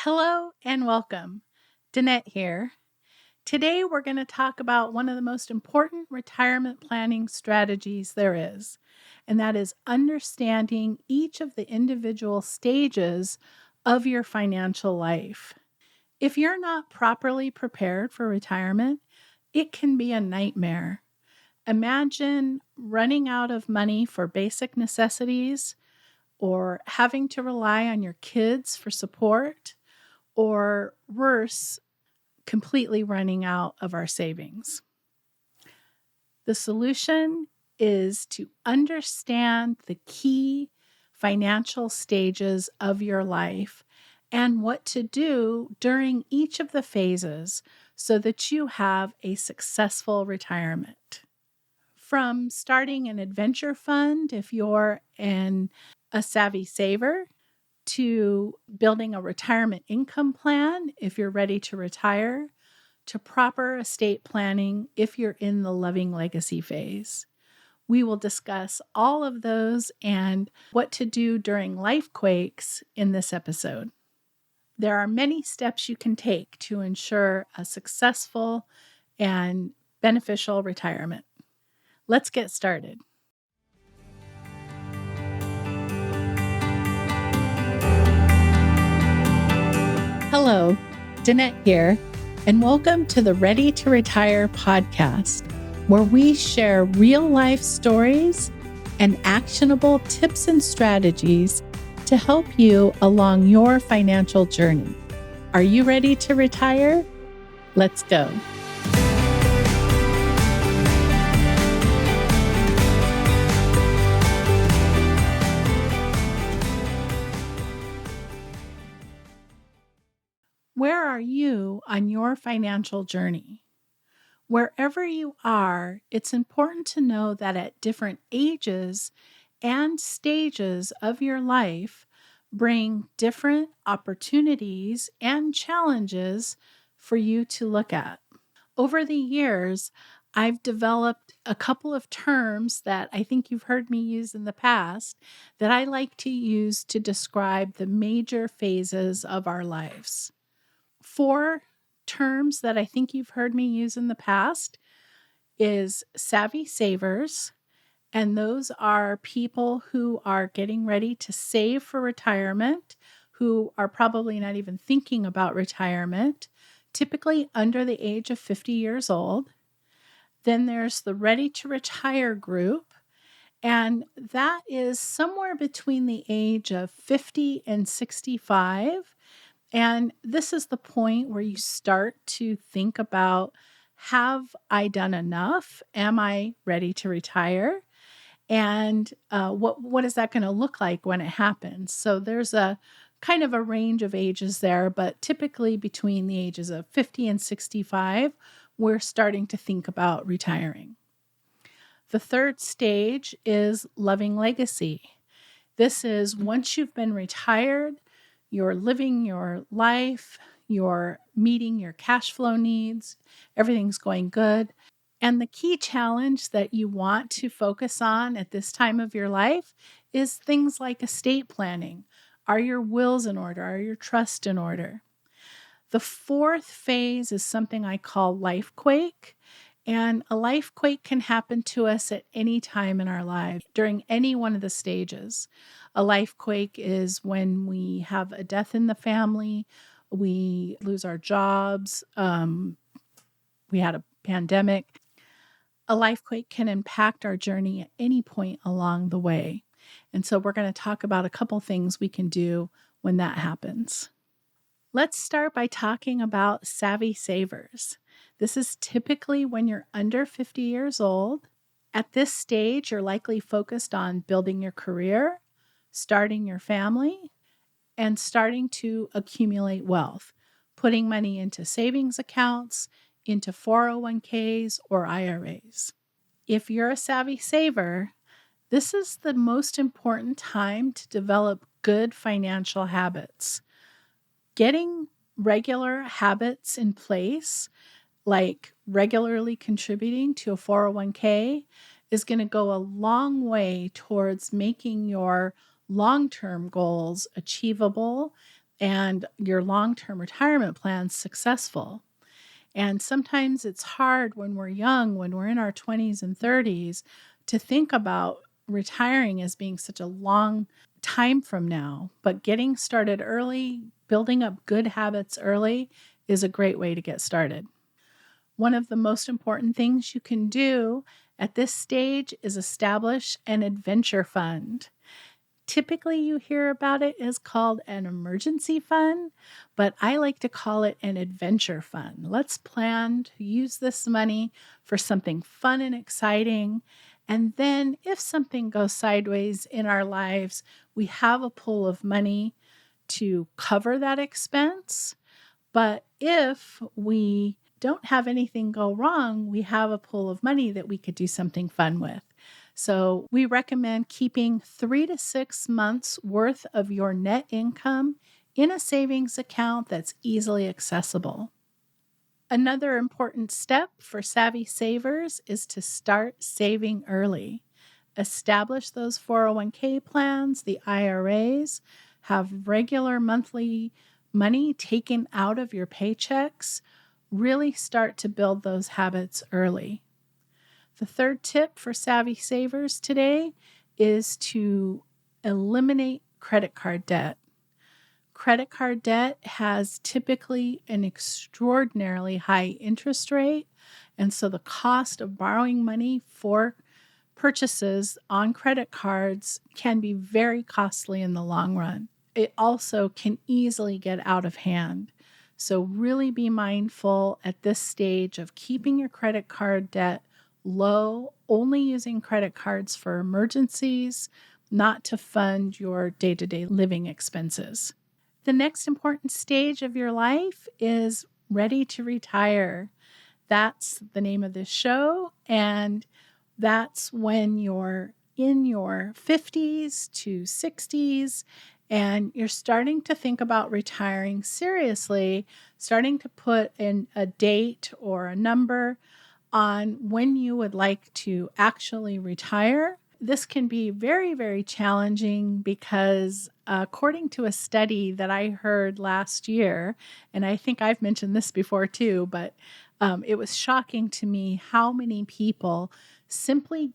Hello and welcome. Danette here. Today we're going to talk about one of the most important retirement planning strategies there is, and that is understanding each of the individual stages of your financial life. If you're not properly prepared for retirement, it can be a nightmare. Imagine running out of money for basic necessities or having to rely on your kids for support or worse, completely running out of our savings. The solution is to understand the key financial stages of your life and what to do during each of the phases so that you have a successful retirement. From starting an adventure fund, if you're a savvy saver, to building a retirement income plan if you're ready to retire, to proper estate planning if you're in the loving legacy phase. We will discuss all of those and what to do during life quakes in this episode. There are many steps you can take to ensure a successful and beneficial retirement. Let's get started. Hello, Danette here, and welcome to the Ready to Retire podcast, where we share real-life stories and actionable tips and strategies to help you along your financial journey. Are you ready to retire? Let's go. Where are you on your financial journey? Wherever you are, it's important to know that at different ages and stages of your life bring different opportunities and challenges for you to look at. Over the years, I've developed a couple of terms that I think you've heard me use in the past that I like to use to describe the major phases of our lives. 4 terms that I think you've heard me use in the past is savvy savers, and those are people who are getting ready to save for retirement, who are probably not even thinking about retirement, typically under the age of 50 years old. Then there's the ready to retire group, and that is somewhere between the age of 50 and 65. And this is the point where you start to think about, have I done enough? Am I ready to retire? And what is that going to look like when it happens? So there's a kind of a range of ages there, but typically between the ages of 50 and 65, we're starting to think about retiring. The third stage is loving legacy. This is once you've been retired, you're living your life, you're meeting your cash flow needs, everything's going good. And the key challenge that you want to focus on at this time of your life is things like estate planning. Are your wills in order? Are your trusts in order? The fourth phase is something I call life quake. And a life quake can happen to us at any time in our lives during any one of the stages. A life quake is when we have a death in the family, we lose our jobs, we had a pandemic. A life quake can impact our journey at any point along the way. And so we're going to talk about a couple things we can do when that happens. Let's start by talking about savvy savers. This is typically when you're under 50 years old. At this stage, you're likely focused on building your career, starting your family, and starting to accumulate wealth, putting money into savings accounts, into 401ks or IRAs. If you're a savvy saver, this is the most important time to develop good financial habits. Getting regular habits in place, like regularly contributing to a 401k, is going to go a long way towards making your long-term goals achievable and your long-term retirement plans successful. And sometimes it's hard when we're young, when we're in our 20s and 30s, to think about retiring as being such a long time from now. But getting started early, building up good habits early, is a great way to get started. One of the most important things you can do at this stage is establish an adventure fund. Typically, you hear about it as called an emergency fund, but I like to call it an adventure fund. Let's plan to use this money for something fun and exciting. And then, if something goes sideways in our lives, we have a pool of money to cover that expense. But if we don't have anything go wrong, we have a pool of money that we could do something fun with. So we recommend keeping 3 to 6 months worth of your net income in a savings account that's easily accessible. Another important step for savvy savers is to start saving early. Establish those 401k plans, the IRAs, have regular monthly money taken out of your paychecks. Really start to build those habits early. The third tip for savvy savers today is to eliminate credit card debt. Credit card debt has typically an extraordinarily high interest rate, and so the cost of borrowing money for purchases on credit cards can be very costly in the long run. It also can easily get out of hand. So really be mindful at this stage of keeping your credit card debt low, only using credit cards for emergencies, not to fund your day-to-day living expenses. The next important stage of your life is ready to retire. That's the name of this show, and that's when you're in your 50s to 60s and you're starting to think about retiring seriously, starting to put in a date or a number on when you would like to actually retire. This can be very, very challenging because according to a study that I heard last year, and I think I've mentioned this before too, but it was shocking to me how many people simply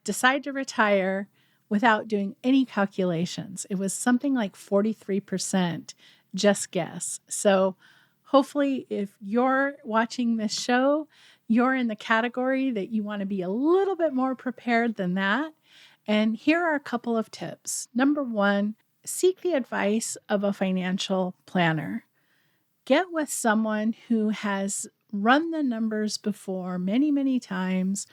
decide to retire without doing any calculations. It was something like 43% just guess. So hopefully, if you're watching this show, you're in the category that you want to be a little bit more prepared than that. And here are a couple of tips. Number one, seek the advice of a financial planner. Get with someone who has run the numbers before many, many times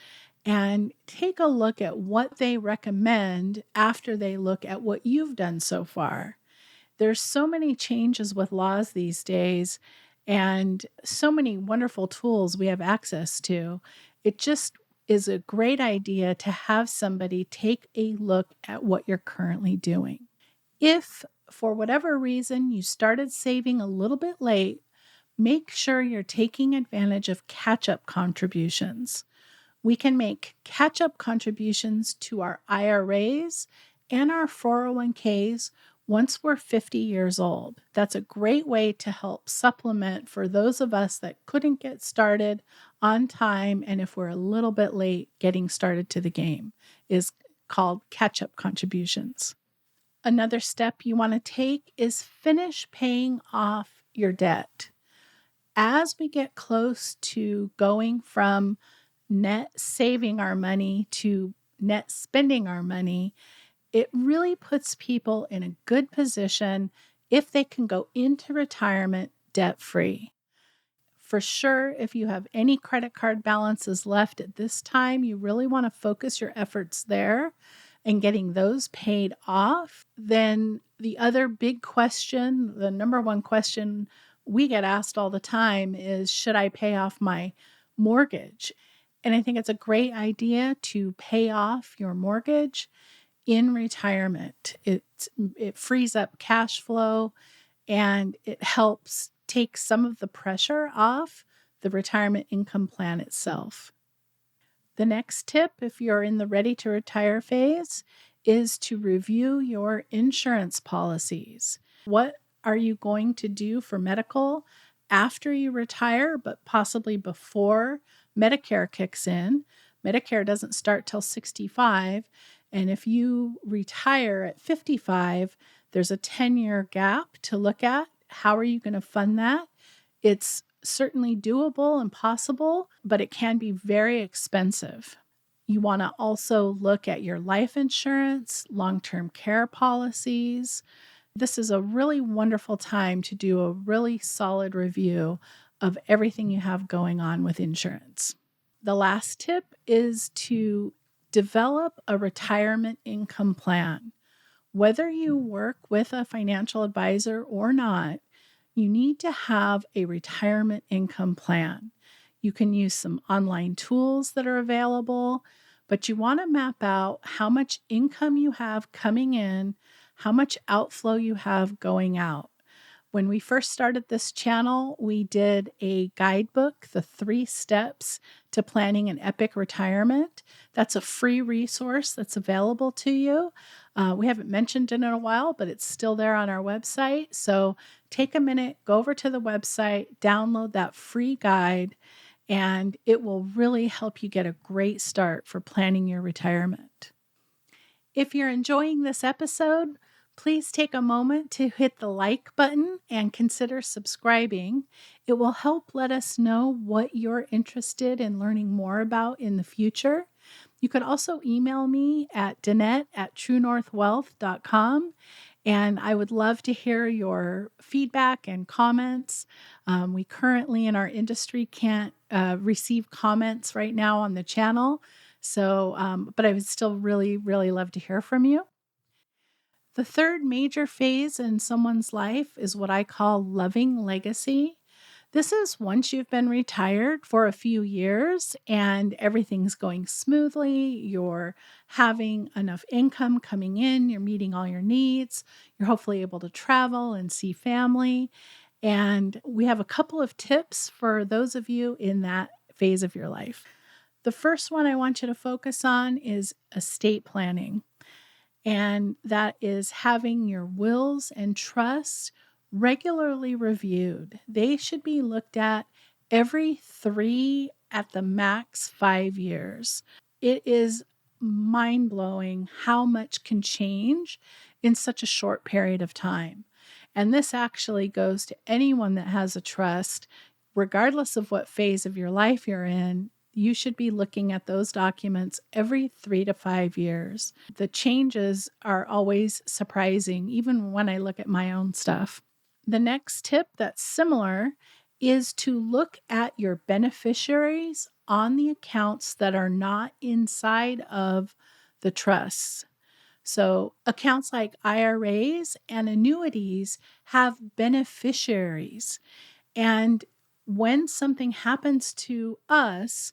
and take a look at what they recommend after they look at what you've done so far. There's so many changes with laws these days and so many wonderful tools we have access to. It just is a great idea to have somebody take a look at what you're currently doing. If for whatever reason you started saving a little bit late, make sure you're taking advantage of catch-up contributions. We can make catch-up contributions to our IRAs and our 401ks once we're 50 years old. That's a great way to help supplement for those of us that couldn't get started on time, and if we're a little bit late getting started to the game, is called catch-up contributions. Another step you want to take is finish paying off your debt. As we get close to going from net saving our money to net spending our money, it really puts people in a good position if they can go into retirement debt-free. For sure, if you have any credit card balances left at this time, you really want to focus your efforts there and getting those paid off. Then the other big question, the number one question we get asked all the time is, should I pay off my mortgage? And I think it's a great idea to pay off your mortgage in retirement. It frees up cash flow and it helps take some of the pressure off the retirement income plan itself. The next tip, if you're in the ready to retire phase, is to review your insurance policies. What are you going to do for medical after you retire, but possibly before Medicare kicks in? Medicare doesn't start till 65. And if you retire at 55, there's a 10-year gap to look at. How are you going to fund that? It's certainly doable and possible, but it can be very expensive. You want to also look at your life insurance, long-term care policies. This is a really wonderful time to do a really solid review of everything you have going on with insurance. The last tip is to develop a retirement income plan. Whether you work with a financial advisor or not, you need to have a retirement income plan. You can use some online tools that are available, but you want to map out how much income you have coming in, how much outflow you have going out. When we first started this channel, we did a guidebook, The 3 Steps to Planning an Epic Retirement. That's a free resource that's available to you. We haven't mentioned it in a while, but it's still there on our website. So take a minute, go over to the website, download that free guide, and it will really help you get a great start for planning your retirement. If you're enjoying this episode, please take a moment to hit the like button and consider subscribing. It will help let us know what you're interested in learning more about in the future. You could also email me at danette@truenorthwealth.com, and I would love to hear your feedback and comments. We currently in our industry can't receive comments right now on the channel, but I would still really, really love to hear from you. The third major phase in someone's life is what I call loving legacy. This is once you've been retired for a few years and everything's going smoothly, you're having enough income coming in, you're meeting all your needs, you're hopefully able to travel and see family. And we have a couple of tips for those of you in that phase of your life. The first one I want you to focus on is estate planning. And that is having your wills and trusts regularly reviewed. They should be looked at every 3, at the max 5 years. It is mind-blowing how much can change in such a short period of time. And this actually goes to anyone that has a trust, regardless of what phase of your life you're in. You should be looking at those documents every 3 to 5 years. The changes are always surprising, even when I look at my own stuff. The next tip that's similar is to look at your beneficiaries on the accounts that are not inside of the trusts. So accounts like IRAs and annuities have beneficiaries. And when something happens to us,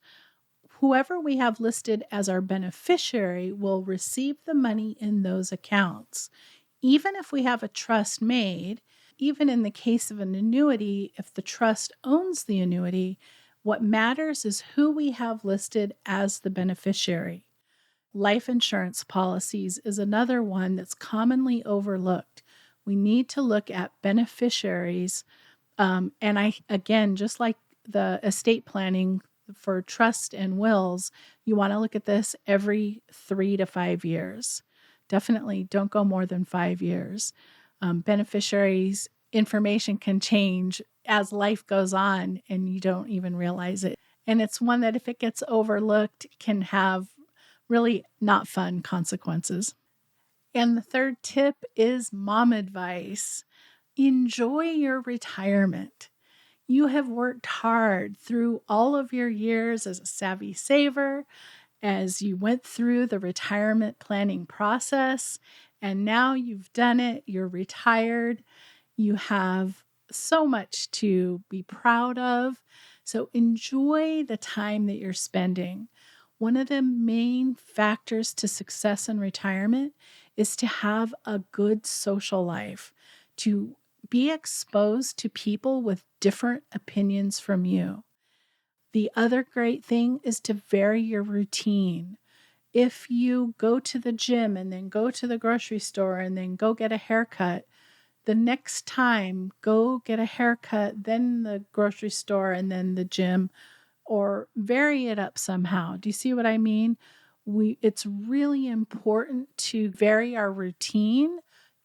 whoever we have listed as our beneficiary will receive the money in those accounts. Even if we have a trust made, even in the case of an annuity, if the trust owns the annuity, what matters is who we have listed as the beneficiary. Life insurance policies is another one that's commonly overlooked. We need to look at beneficiaries. Again, just like the estate planning for trust and wills, you want to look at this every 3 to 5 years. Definitely don't go more than 5 years. Beneficiaries' information can change as life goes on and you don't even realize it. And it's one that if it gets overlooked can have really not fun consequences. And the third tip is mom advice. Enjoy your retirement. You have worked hard through all of your years as a savvy saver, as you went through the retirement planning process, and now you've done it, you're retired, you have so much to be proud of. So enjoy the time that you're spending. One of the main factors to success in retirement is to have a good social life, to be exposed to people with different opinions from you. The other great thing is to vary your routine. If you go to the gym and then go to the grocery store and then go get a haircut, the next time go get a haircut, then the grocery store and then the gym, or vary it up somehow. Do you see what I mean? It's really important to vary our routine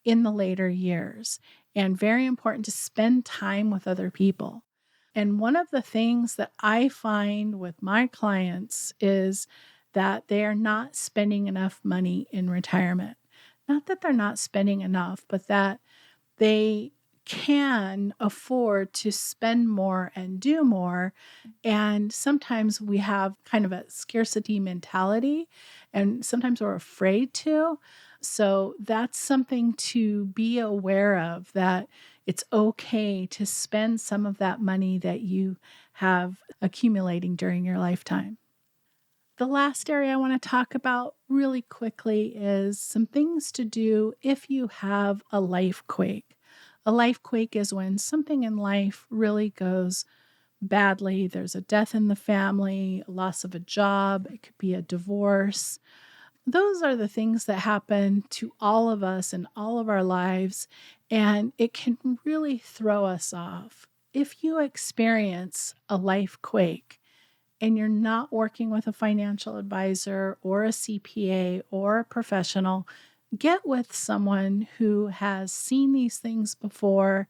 in the later years, and very important to spend time with other people. And one of the things that I find with my clients is that they are not spending enough money in retirement. Not that they're not spending enough, but that they can afford to spend more and do more. And sometimes we have kind of a scarcity mentality, and sometimes we're afraid to. So that's something to be aware of, that it's okay to spend some of that money that you have accumulating during your lifetime. The last area I want to talk about really quickly is some things to do if you have a life quake. A life quake is when something in life really goes badly. There's a death in the family, a loss of a job, it could be a divorce. Those are the things that happen to all of us in all of our lives, and it can really throw us off. If you experience a life quake and you're not working with a financial advisor or a CPA or a professional, get with someone who has seen these things before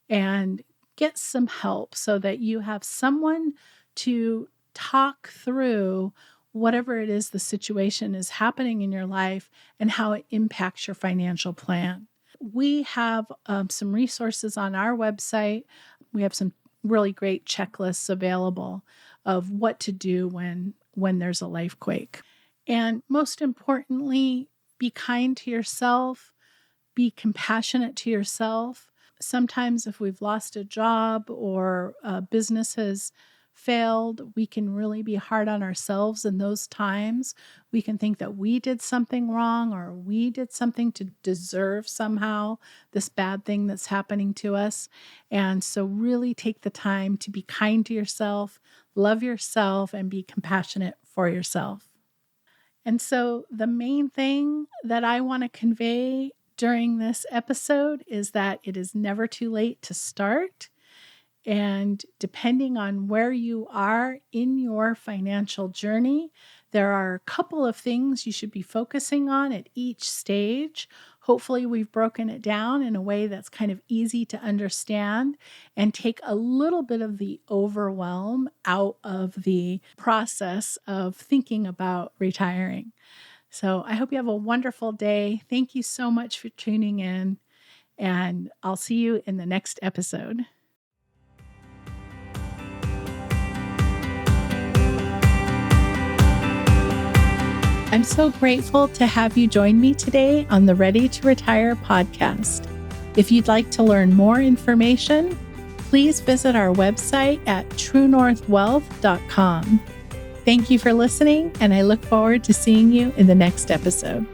and get some help so that you have someone to talk through whatever it is the situation is happening in your life and how it impacts your financial plan. We have some resources on our website. We have some really great checklists available of what to do when there's a life quake. And most importantly, be kind to yourself, be compassionate to yourself. Sometimes if we've lost a job or a business has failed, we can really be hard on ourselves in those times. We can think that we did something wrong or we did something to deserve somehow this bad thing that's happening to us. And so really take the time to be kind to yourself, love yourself, and be compassionate for yourself. And so the main thing that I want to convey during this episode is that it is never too late to start. And depending on where you are in your financial journey, there are a couple of things you should be focusing on at each stage. Hopefully, we've broken it down in a way that's kind of easy to understand and take a little bit of the overwhelm out of the process of thinking about retiring. So I hope you have a wonderful day. Thank you so much for tuning in, and I'll see you in the next episode. I'm so grateful to have you join me today on the Ready to Retire podcast. If you'd like to learn more information, please visit our website at truenorthwealth.com. Thank you for listening, and I look forward to seeing you in the next episode.